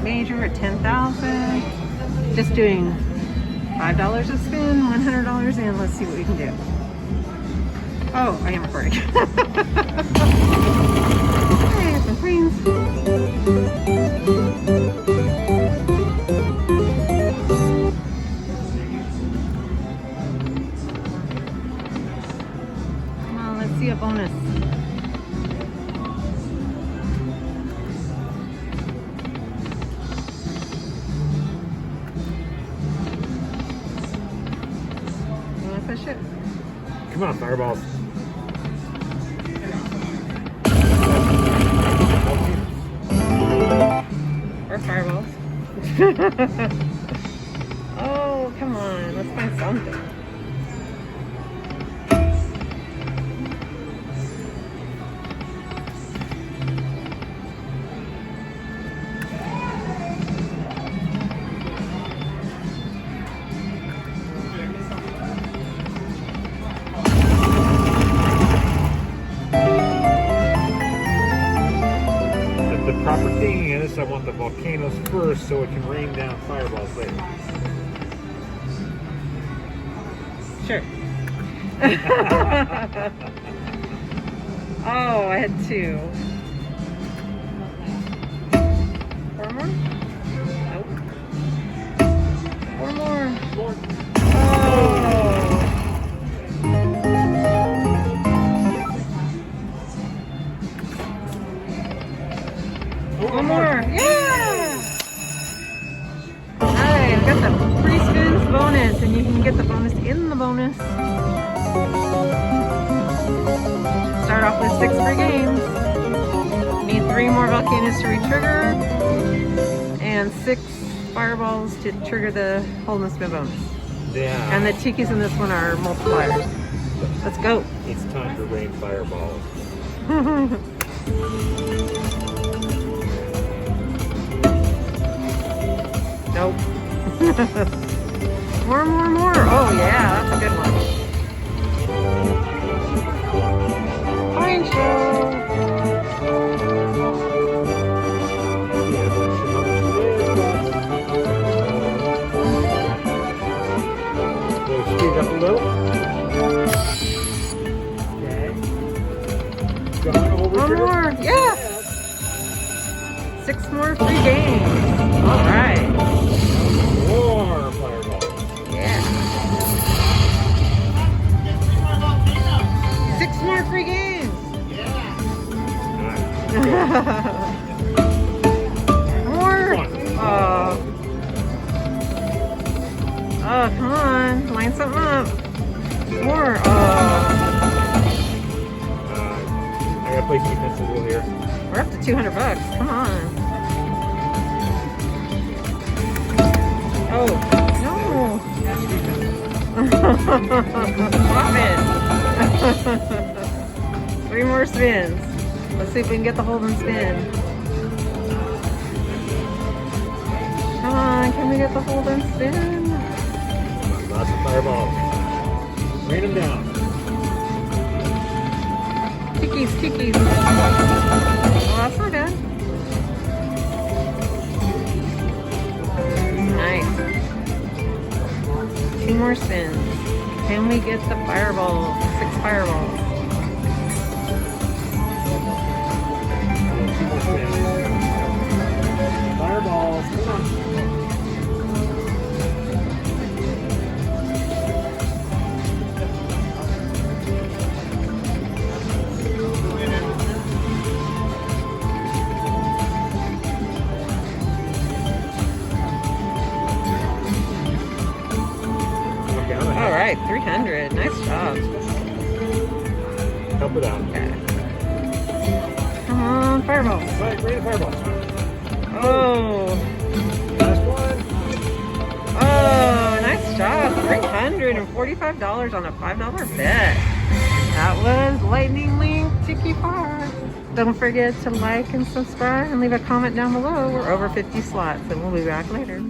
major at 10,000. Just doing $5 a spin, $100 in. Let's see what we can do. Oh, I am recording. Hey, some queens. Come on, let's see a bonus. You want to push it? Come on, fireballs. Or fireballs. Oh, come on. Let's find something. The proper thing is I want the volcanoes first so it can rain down fireballs later. Sure. Oh, I had 2. 4 more? Nope. 4 more. Oh. One more. Yeah! Alright, I've got the free spins bonus, and you can get the bonus in the bonus. Start off with 6 free games. Need 3 more volcanoes to retrigger, and 6 fireballs to trigger the hold and spin bonus. Yeah. And the tikis in this one are multipliers. Let's go. It's time to rain fireballs. Nope. More. Oh yeah, that's a good one. Coin show. Speed up a little. Okay. Going over. One more. Yes. 6 more free games. All right. More fireballs. Yeah. 6 more free games. More. Oh. Oh, come on. Line something up. More. Oh. I gotta play defense a little here. We're up to $200. Come on. Oh, no. Stop it. 3 more spins. Let's see if we can get the hold and spin. Come on, can we get the hold and spin? Lots of fireballs. Rain them down. Tikis. Oh, that's not bad. Nice. 2 more spins. Can we get the fireballs? 6 fireballs. Fireballs, come on. All right, 300. Nice job. Help it out. Okay. Come on, fireballs. Right, rain fireballs. Oh. Last one. Oh, nice job. $345 on a $5 bet. That was Lightning Link Tiki Fire. Don't forget to like and subscribe and leave a comment down below. We're over 50 slots and we'll be back later.